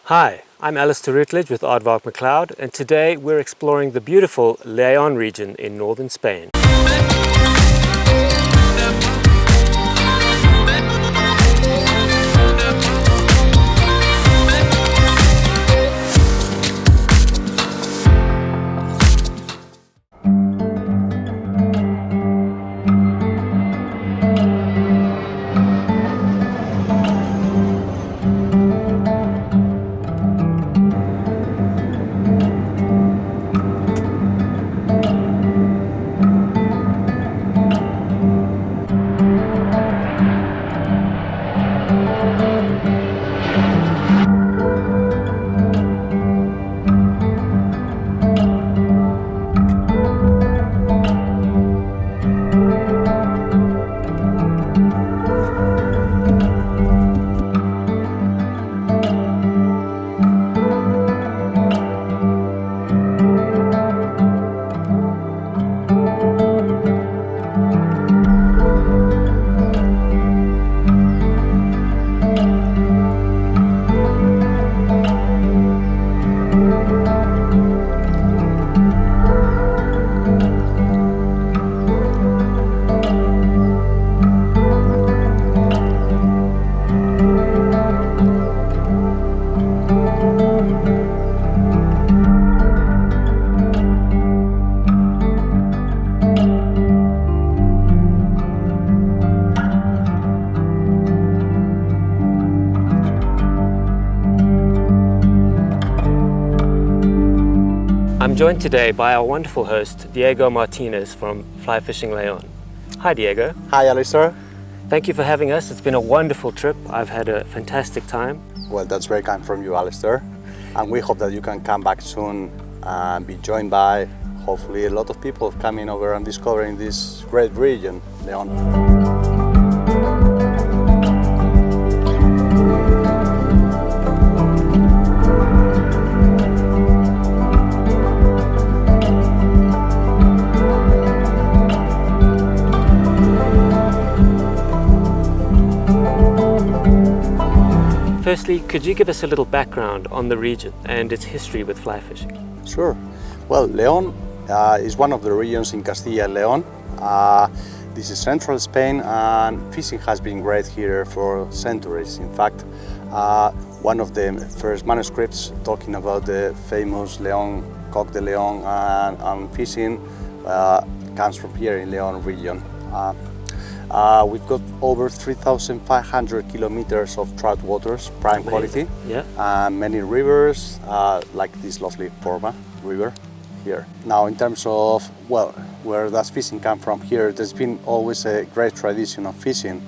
Hi, I'm Alistair Routledge with Aardvark McLeod, and today we're exploring the beautiful Leon region in northern Spain. I'm joined today by our wonderful host, Diego Martinez from Fly Fishing Leon. Hi Diego. Hi Alistair. Thank you for having us. It's been a wonderful trip. I've had a fantastic time. Well, that's very kind from you, Alistair. And we hope that you can come back soon and be joined by, hopefully, a lot of people coming over and discovering this great region, Leon. Firstly, could you give us a little background on the region and its history with fly fishing? Sure. Well, Leon is one of the regions in Castilla and Leon. This is central Spain, and fishing has been great here for centuries. In fact, one of the first manuscripts talking about the famous Leon, Coq de Leon and fishing comes from here in Leon region. We've got over 3,500 kilometers of trout waters, prime quality, and many rivers, like this lovely Porma river here. Now, in terms of, well, where does fishing come from here, there's been always a great tradition of fishing.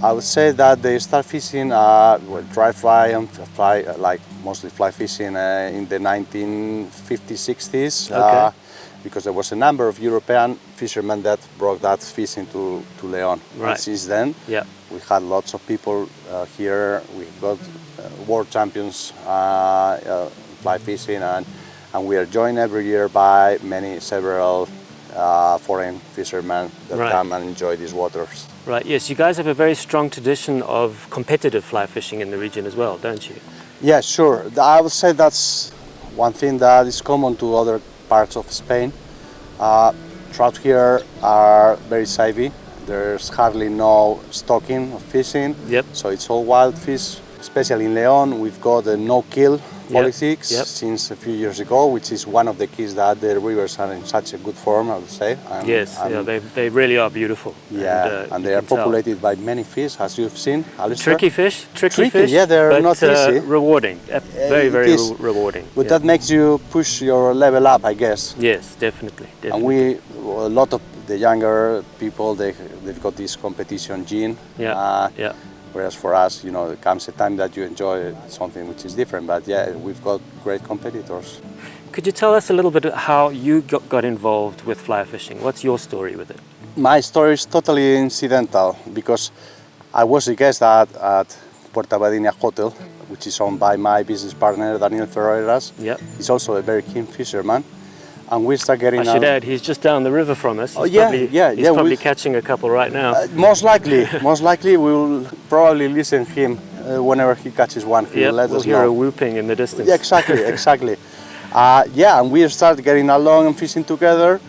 I would say that they start fishing, dry fly and fly, like mostly fly fishing in the 1950s, 60s. Okay. Because there was a number of European fishermen that brought that fishing to Leon. Right. And since then, we had lots of people here. We got world champions fly fishing, and we are joined every year by several foreign fishermen that come and enjoy these waters. Right, yes, you guys have a very strong tradition of competitive fly fishing in the region as well, don't you? Yeah, sure. I would say that's one thing that is common to other parts of Spain. Trout here are very savvy. There's hardly no stocking of fishing, so it's all wild fish. Especially in Leon, we've got a no-kill politics since a few years ago, which is one of the keys that the rivers are in such a good form, I would say. They really are beautiful. Yeah, and they are populated by many fish, as you've seen, Alistair. Tricky fish, yeah, they're not easy. Rewarding, very rewarding. But that makes you push your level up, I guess. Yes, definitely. And a lot of the younger people, they've got this competition gene. Whereas for us, there comes a time that you enjoy something which is different. But yeah, we've got great competitors. Could you tell us a little bit how you got involved with fly fishing? What's your story with it? My story is totally incidental because I was a guest at Puerta Badina Hotel, which is owned by my business partner, Daniel Ferreras. He's also a very keen fisherman. And we start getting. I should add, he's just down the river from us. He's probably catching a couple right now. Most likely, we will probably listen him whenever he catches one, he Yep, let we'll us hear know. a whooping in the distance. Yeah, exactly, exactly. Yeah, and we started getting along and fishing together.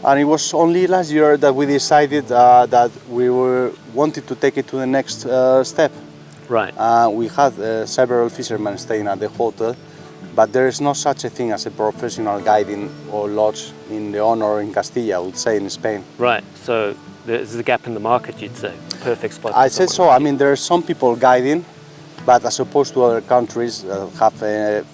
And it was only last year that we decided that we wanted to take it to the next step. Right. We had several fishermen staying at the hotel, but there is no such a thing as a professional guiding or lodge in León or in Castilla, I would say, in Spain. Right. So there's a gap in the market, you'd say. Perfect spot. I said so. I mean, there are some people guiding, but as opposed to other countries that have a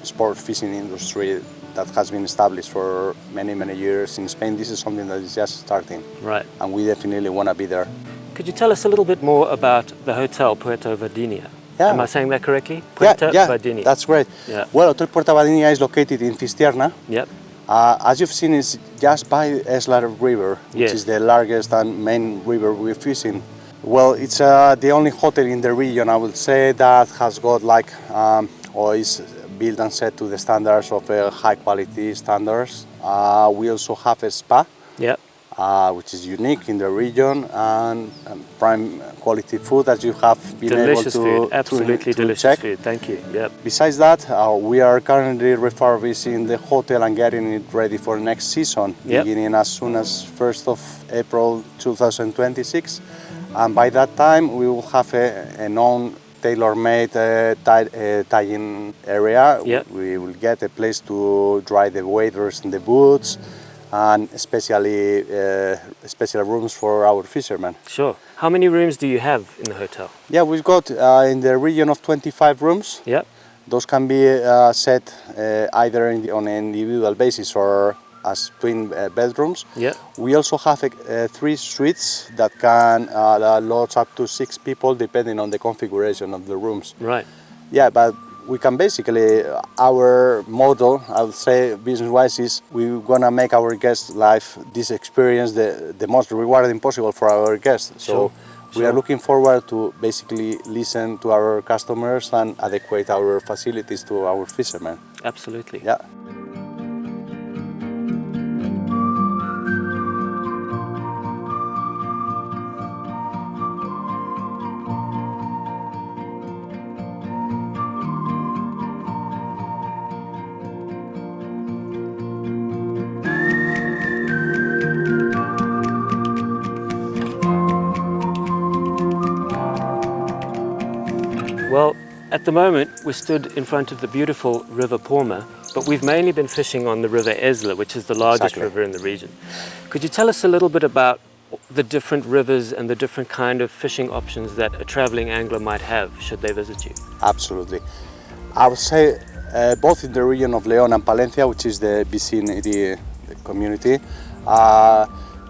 sport fishing industry that has been established for many, many years. In Spain, this is something that is just starting. Right. And we definitely want to be there. Could you tell us a little bit more about the Hotel Puerto Vardinia? Yeah. Am I saying that correctly? Puerto Vardinia. That's great. Yeah. Well, Hotel Puerto Vardinia is located in Cistierna. Yep. As you've seen, it's just by Eslar River, which Yes. is the largest and main river we're fishing. Well, it's the only hotel in the region, I would say, that has got or is built and set to the standards of high quality standards. We also have a spa. Yep. Which is unique in the region, and prime quality food that you have been Delicious able food. to Absolutely to delicious check. food. Thank you. Yep. Besides that, we are currently refurbishing the hotel and getting it ready for next season, Yep. beginning as soon as 1st of April 2026. And by that time, we will have a known tailor-made tying area. Yep. We will get a place to dry the waders and the boots, and especially special rooms for our fishermen. Sure. How many rooms do you have in the hotel? Yeah, we've got in the region of 25 rooms. Yep. Those can be set either on an individual basis or as twin bedrooms. Yep. We also have 3 suites that can lodge up to 6 people depending on the configuration of the rooms. Right. Yeah, but we can basically, our motto, I would say, business-wise, is we're gonna make our guests' life, this experience, the most rewarding possible for our guests. So we are looking forward to basically listen to our customers and adequate our facilities to our fishermen. Absolutely. Yeah. Well, at the moment we're stood in front of the beautiful River Porma, but we've mainly been fishing on the River Esla, which is the largest Exactly. river in the region. Could you tell us a little bit about the different rivers and the different kind of fishing options that a traveling angler might have should they visit you? Absolutely. I would say both in the region of León and Palencia, which is the vicinity the community,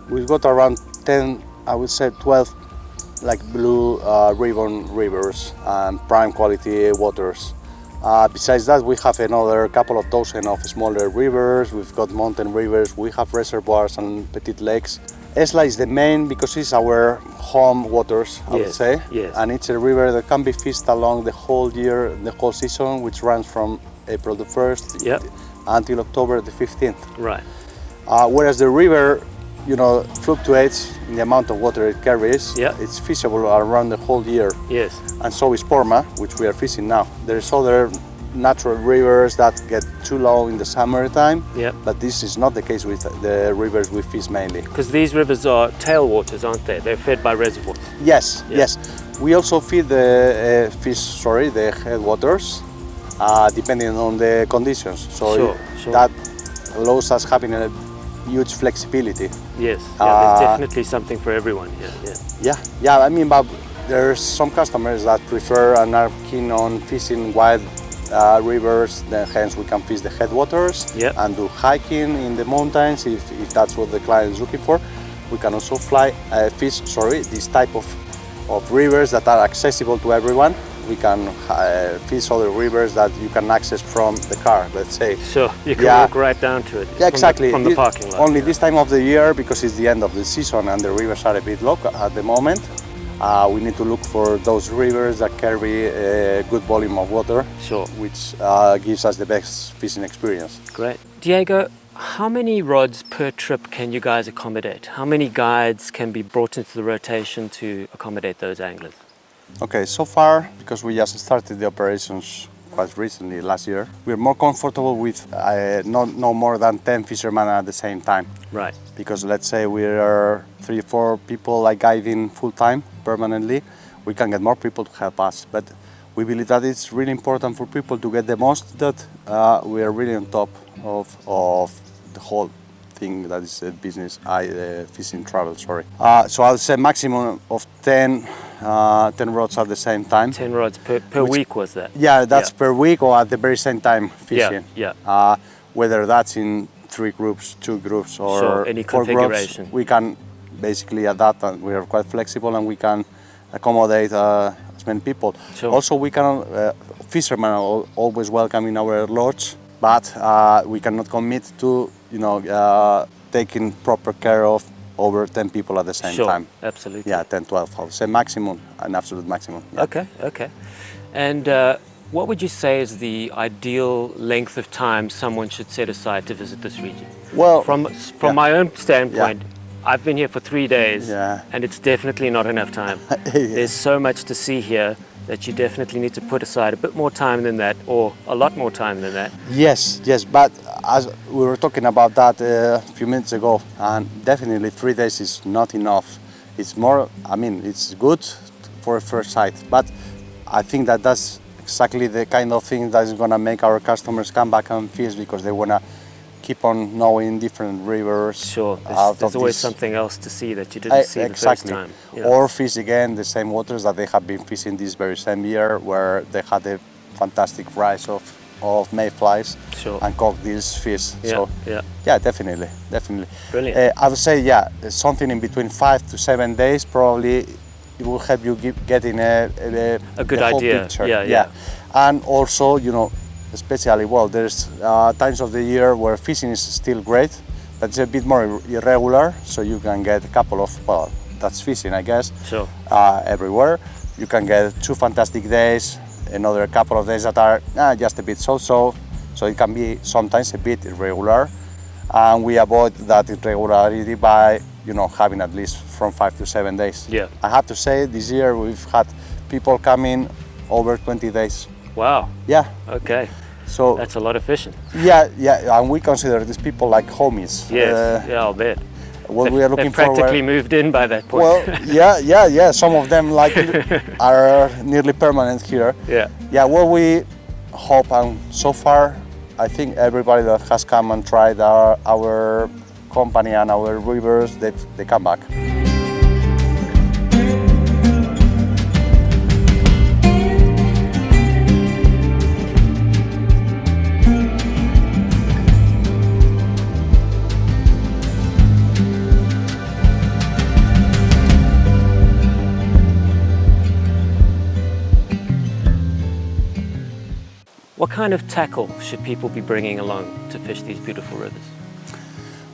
we've got around 10, I would say 12 like blue ribbon rivers and prime quality waters. Besides that, we have another couple of dozen of smaller rivers. We've got mountain rivers, we have reservoirs and petite lakes. Esla is the main because it's our home waters, I would say. Yes. And it's a river that can be fished along the whole year, the whole season, which runs from April the 1st Yep. until October the 15th. Right. Whereas the river, fluctuates in the amount of water it carries. Yeah. It's fishable around the whole year. Yes. And so is Porma, which we are fishing now. There's other natural rivers that get too low in the summertime, Yep. but this is not the case with the rivers we fish mainly. Because these rivers are tailwaters, aren't they? They're fed by reservoirs. Yes, Yeah. yes. We also feed the the headwaters, depending on the conditions. So Sure. that allows us having a huge flexibility. Yes. Yeah, there's definitely something for everyone here. Yeah. Yeah. I mean, but there's some customers that prefer and are keen on fishing wide rivers. Then hence we can fish the headwaters Yep. and do hiking in the mountains if that's what the client is looking for. We can also fish this type of rivers that are accessible to everyone. We can fish other rivers that you can access from the car, let's say. Sure. You can Yeah. walk right down to it. Yeah, exactly. From the parking lot. Only yeah. this time of the year, because it's the end of the season and the rivers are a bit low at the moment. We need to look for those rivers that carry a good volume of water, Sure. which gives us the best fishing experience. Great. Diego, how many rods per trip can you guys accommodate? How many guides can be brought into the rotation to accommodate those anglers? Okay, so far, because we just started the operations quite recently, last year, we're more comfortable with no more than 10 fishermen at the same time. Right. Because let's say we are 3-4 people like guiding full-time, permanently, we can get more people to help us. But we believe that it's really important for people to get the most that we are really on top of the whole thing that is business, fishing travel, sorry. So I'll say maximum of 10 rods at the same time. 10 rods per week was that? Yeah, that's per week or at the very same time fishing. Yeah. Whether that's in 3 groups, 2 groups, or Sure, any 4 configuration. groups, we can basically adapt, and we are quite flexible, and we can accommodate as many people. Sure. Also, we can fishermen are always welcome in our lodge, but we cannot commit to taking proper care of over 10 people at the same time. Absolutely. Yeah, 10, 12. I would say maximum, an absolute maximum. Yeah. Okay. And what would you say is the ideal length of time someone should set aside to visit this region? Well, from my own standpoint, I've been here for 3 days, and it's definitely not enough time. There's so much to see here that you definitely need to put aside a bit more time than that, or a lot more time than that. Yes, but as we were talking about that a few minutes ago, and definitely 3 days is not enough. It's more, it's good for a first sight, but I think that that's exactly the kind of thing that is going to make our customers come back and fish, because they want to keep on knowing different rivers. Sure, there's always something else to see that you didn't see the first time. Yeah. Or fish again the same waters that they have been fishing this very same year, where they had a fantastic rise of mayflies and caught these fish. Yeah, definitely. Brilliant. I would say, something in between 5 to 7 days probably. It will help you getting a good whole idea. Picture. Yeah. And also, especially, there's times of the year where fishing is still great, but it's a bit more irregular, so you can get a couple of, that's fishing, I guess, everywhere. You can get 2 fantastic days, another couple of days that are just a bit so-so, so it can be sometimes a bit irregular, and we avoid that irregularity by having at least from 5 to 7 days. Yeah. I have to say, this year we've had people coming over 20 days. Wow. Yeah. Okay. So that's a lot of fishing. Yeah, and we consider these people like homies. Yes. I'll bet. What we are looking for. Practically moved in by that point. Well, yeah. Some of them are nearly permanent here. Yeah. Yeah. What we hope, and so far, I think everybody that has come and tried our company and our rivers, they come back. What kind of tackle should people be bringing along to fish these beautiful rivers?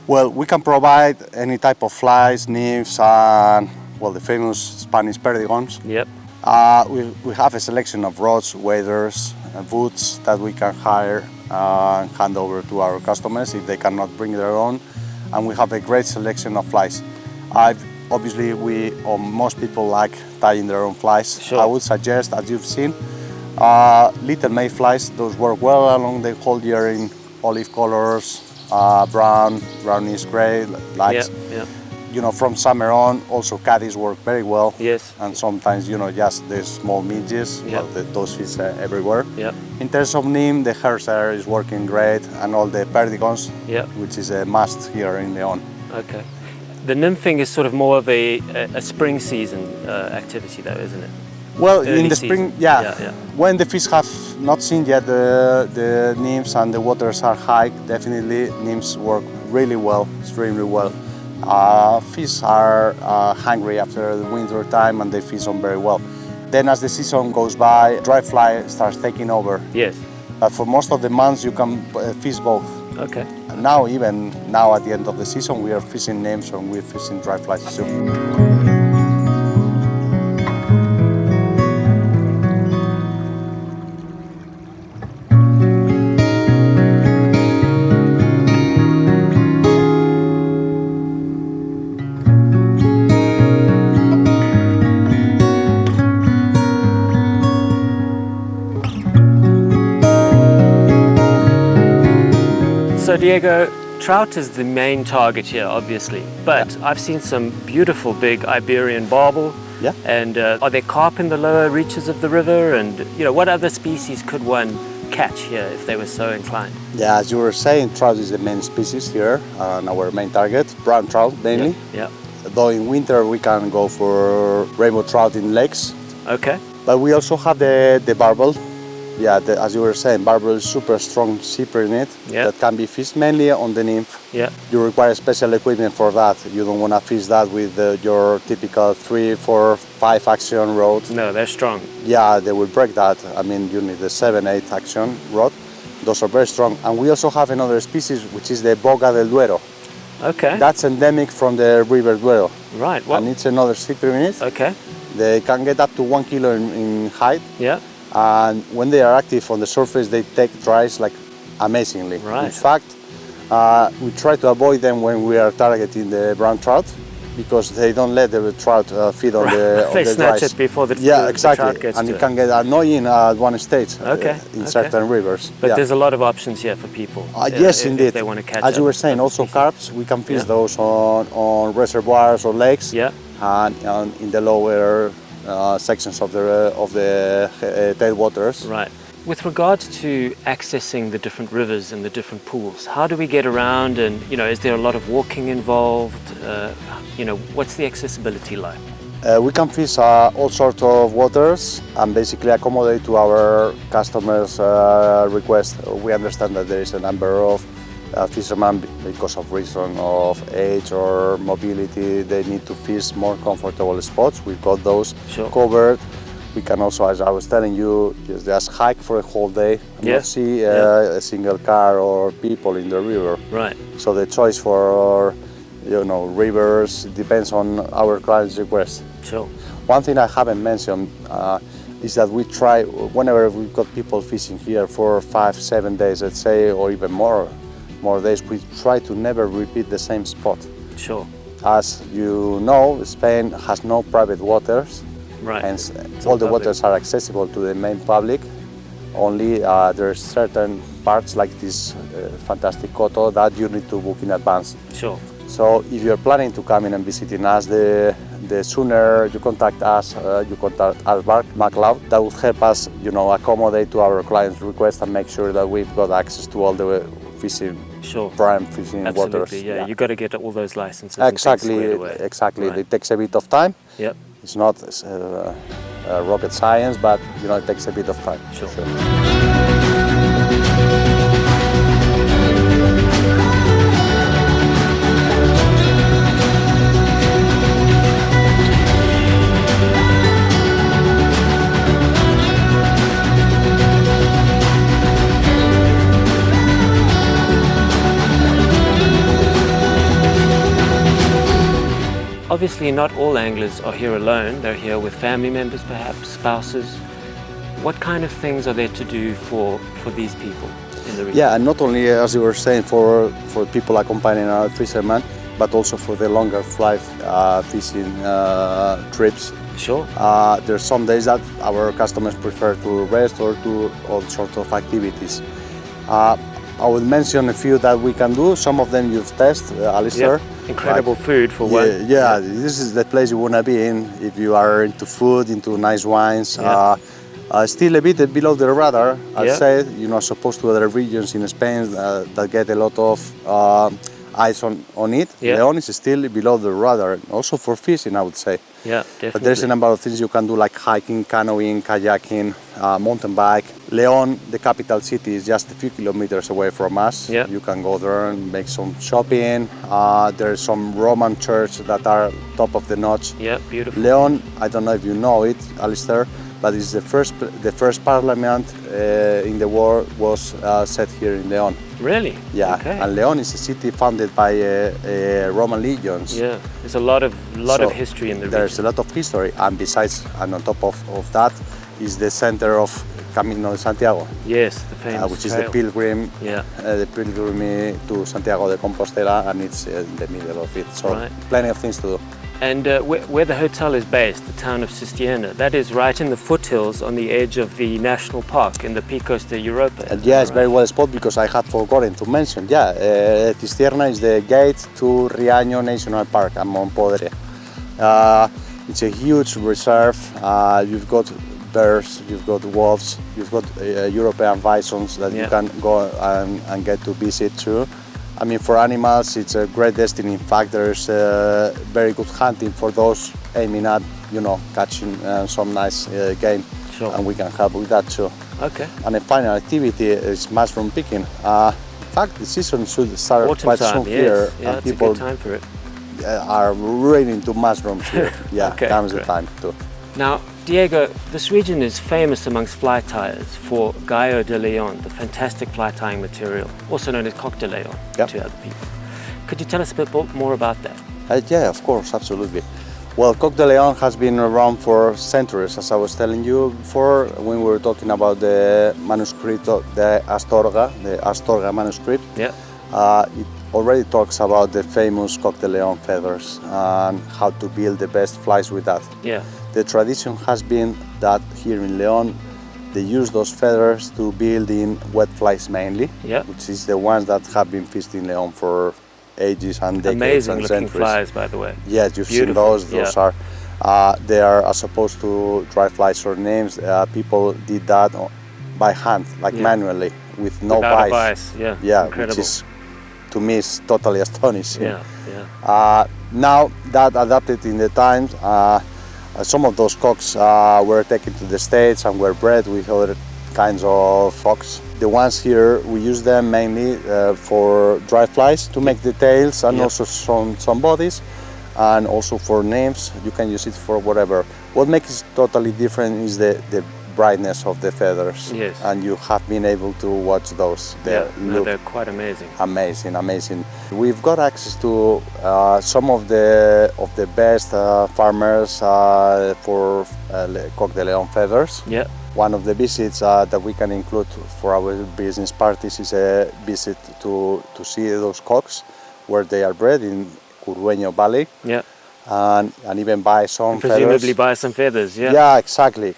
Well, we can provide any type of flies, nymphs, and the famous Spanish perdigons. Yep. We have a selection of rods, waders, boots that we can hire and hand over to our customers if they cannot bring their own. And we have a great selection of flies. Obviously, most people like tying their own flies. Sure. I would suggest, as you've seen, little mayflies. Those work well along the whole year in olive colors, brown, brownish gray lights. Yeah. From summer on, also caddies work very well. Yes. And sometimes, just the small midges, those fish everywhere. Yeah. In terms of nymph, the hairstyle is working great, and all the perdigons, which is a must here in Leon. Okay. The nymphing is sort of more of a spring season activity, though, isn't it? Well, Early in the season. spring, when the fish have not seen yet the nymphs and the waters are high, definitely nymphs work really well, extremely well. Fish are hungry after the winter time, and they feed on very well. Then as the season goes by, dry fly starts taking over. Yes. But for most of the months you can fish both. Okay. And even now at the end of the season, we are fishing nymphs and we're fishing dry flies too. So Diego, trout is the main target here, obviously, but I've seen some beautiful big Iberian barbel. Yeah. And are there carp in the lower reaches of the river? And what other species could one catch here if they were so inclined? Yeah, as you were saying, trout is the main species here, and our main target, brown trout mainly. Yeah. Though in winter we can go for rainbow trout in lakes. Okay. But we also have the barbel. Yeah, as you were saying, barbel is super strong zipper in it that can be fished mainly on the nymph. Yeah. You require special equipment for that. You don't want to fish that with your typical 3, 4, 5 action rod. No, they're strong. Yeah, they will break that. I mean, you need a 7, 8 action rod. Those are very strong. And we also have another species, which is the boga del Duero. Okay. That's endemic from the river Duero. Right. And it's another zipper in it. Okay. They can get up to 1 kilo in height. Yeah. And when they are active on the surface, they take dries like amazingly. Right. In fact, we try to avoid them when we are targeting the brown trout, because they don't let the trout feed on the They the snatch dries. it before the exactly. trout gets and to it can get annoying at one stage in certain rivers. But there's a lot of options here for people. Yes, indeed. If they want to catch As you were saying, also carps, we can fish those on reservoirs or lakes. Yeah. And in the lower sections of the tailwaters. Right. With regards to accessing the different rivers and the different pools, how do we get around, and is there a lot of walking involved? What's the accessibility like? We can fish all sorts of waters and basically accommodate to our customers' request. We understand that there is a number of fishermen, because of reason of age or mobility, they need to fish more comfortable spots. We've got those covered. We can also, as I was telling you, just hike for a whole day and not see a single car or people in the river. Right. So the choice for rivers depends on our client's request. Sure. One thing I haven't mentioned is that we try, whenever we've got people fishing here for 5, 7 days, let's say, or even more days, we try to never repeat the same spot. Sure. As you know, Spain has no private waters. Right. Hence, all the waters are accessible to the main public. Only there are certain parts like this fantastic coto that you need to book in advance. Sure. So if you're planning to come in and visiting us, the sooner you contact us, you contact Aardvark, McLeod, that will help us, accommodate to our clients' request and make sure that we've got access to all the fishing, prime fishing waters. Yeah, you got to get all those licenses. Exactly. Right. It takes a bit of time. Yep. It's not rocket science, but it takes a bit of time. Sure. Obviously, not all anglers are here alone. They're here with family members, perhaps spouses. What kind of things are there to do for these people in the region? Yeah, and not only, as you were saying, for people accompanying our fishermen, but also for the longer flight fishing trips. Sure. There's some days that our customers prefer to rest or do all sorts of activities. I would mention a few that we can do. Some of them you've tested, Alistair. Yep. Incredible food for one. Yeah, this is the place you want to be in if you are into food, into nice wines. Still a bit below the radar, I'd say, as opposed to other regions in Spain that get a lot of eyes on it. Leon is still below the radar, also for fishing, I would say. Yeah, definitely. But there's a number of things you can do, like hiking, canoeing, kayaking, mountain bike. Leon, the capital city, is just a few kilometers away from us. Yeah. You can go there and make some shopping. There's some Roman churches that are top of the notch. Yeah, beautiful. Leon, I don't know if you know it, Alistair, but it's the first parliament in the world was set here in Leon. Really? Yeah, okay. And Leon is a city founded by Roman legions. Yeah, there's a lot of history in the region. There's a lot of history, and besides, and on top of that, is the center of Camino de Santiago. Yes, the famous which is trail. the pilgrim, the pilgrim to Santiago de Compostela, and it's in the middle of it. So plenty of things to do. And where the hotel is based, the town of Sistiana, that is right in the foothills on the edge of the national park in the Picos de Europa. Yeah, it's very well spotted because I had forgotten to mention. Yeah, Sistiana is the gate to Riaño National Park and Montpodre. It's a huge reserve. You've got bears, you've got wolves, you've got European bisons that you can go and get to visit too. I mean, for animals, it's a great destiny. In fact, there's very good hunting for those aiming at, catching some nice game. Sure. And we can help with that too. Okay. And the final activity is mushroom picking. In fact, the season should start Autumn quite time, soon yes. here, Yeah, and it's people a good time for it. Are really into mushrooms here. Yeah, Okay, comes the great. time too. Now, Diego, this region is famous amongst fly tyers for Gallo de Leon, the fantastic fly tying material, also known as coq de Leon to other people. Could you tell us a bit more about that? Yeah, of course, absolutely. Well, coq de Leon has been around for centuries, as I was telling you before when we were talking about the manuscrito de Astorga manuscript. Yeah. It already talks about the famous coq de Leon feathers and how to build the best flies with that. Yeah. The tradition has been that here in Leon, they use those feathers to build in wet flies mainly, which is the ones that have been fished in Leon for ages and decades Amazing and looking centuries. flies, by the way. Yes, you've seen Beautiful. those. Those are, they are as opposed to dry flies or names. People did that by hand, like manually, with no Without a vice. vice, Yeah, incredible. which is, to me, is totally astonishing. Yeah. Now that adapted in the times, some of those cocks were taken to the States and were bred with other kinds of fox. The ones here, we use them mainly for dry flies to make the tails and also some bodies, and also for names. You can use it for whatever. What makes it totally different is the brightness of the feathers. Yes. And you have been able to watch those. They look they're quite amazing. Amazing. We've got access to some of the best farmers for coq de Leon feathers. Yeah. One of the visits that we can include for our business parties is a visit to see those cocks where they are bred in Curweño Valley. Yeah. And even buy some Presumably feathers. buy some feathers, yeah? Yeah, exactly.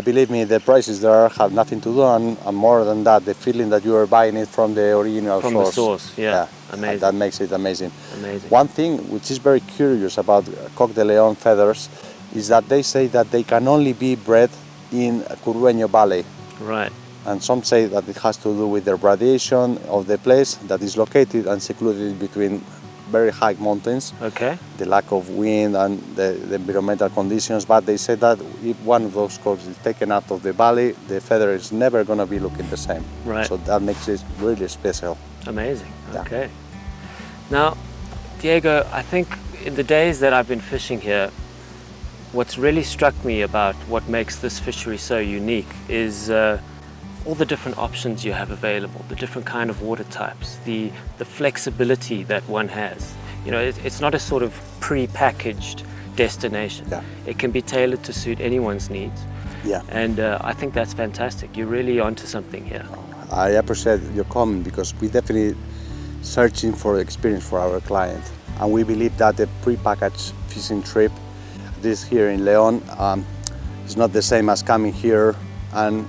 Believe me, the prices there have nothing to do, and more than that, the feeling that you are buying it from the original source. From the source, yeah. Amazing. That makes it amazing. Amazing. One thing which is very curious about coq de Leon feathers is that they say that they can only be bred in Curweño Valley. Right. And some say that it has to do with the radiation of the place that is located and secluded between very high mountains. Okay. The lack of wind and the environmental conditions, but they say that if one of those cocks is taken out of the valley, the feather is never going to be looking the same. Right. So that makes it really special. Amazing. Yeah. Okay. Now, Diego, I think in the days that I've been fishing here, what's really struck me about what makes this fishery so unique is all the different options you have available, the different kind of water types, the flexibility that one has. You know, it's not a sort of pre-packaged destination. Yeah. It can be tailored to suit anyone's needs. Yeah. And I think that's fantastic. You're really onto something here. I appreciate your comment because we definitely searching for experience for our client, and we believe that the pre-packaged fishing trip, this here in Leon, is not the same as coming here and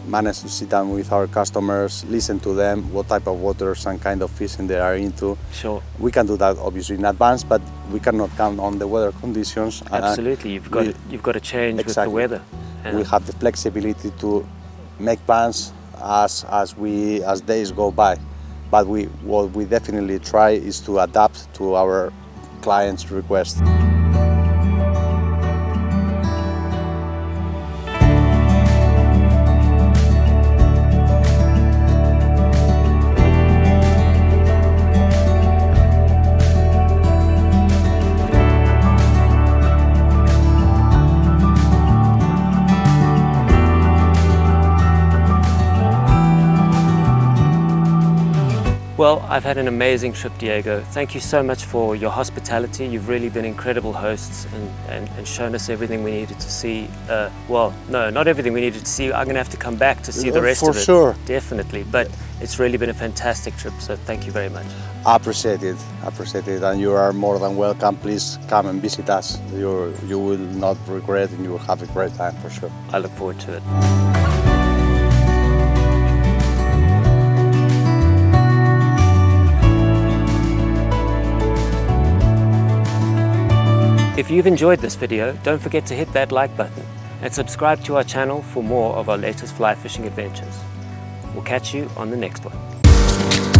manage to sit down with our customers, listen to them, what type of waters and kind of fishing they are into. Sure. We can do that obviously in advance, but we cannot count on the weather conditions. Absolutely, you've got to change with the weather. Yeah. We have the flexibility to make plans as days go by, but what we definitely try is to adapt to our clients' requests. Well, I've had an amazing trip, Diego. Thank you so much for your hospitality. You've really been incredible hosts and shown us everything we needed to see. Well, no, not everything we needed to see. I'm going to have to come back to see the rest of it. For sure. Definitely. But it's really been a fantastic trip, so thank you very much. I appreciate it, and you are more than welcome. Please come and visit us. You will not regret and you will have a great time for sure. I look forward to it. If you've enjoyed this video, don't forget to hit that like button and subscribe to our channel for more of our latest fly fishing adventures. We'll catch you on the next one.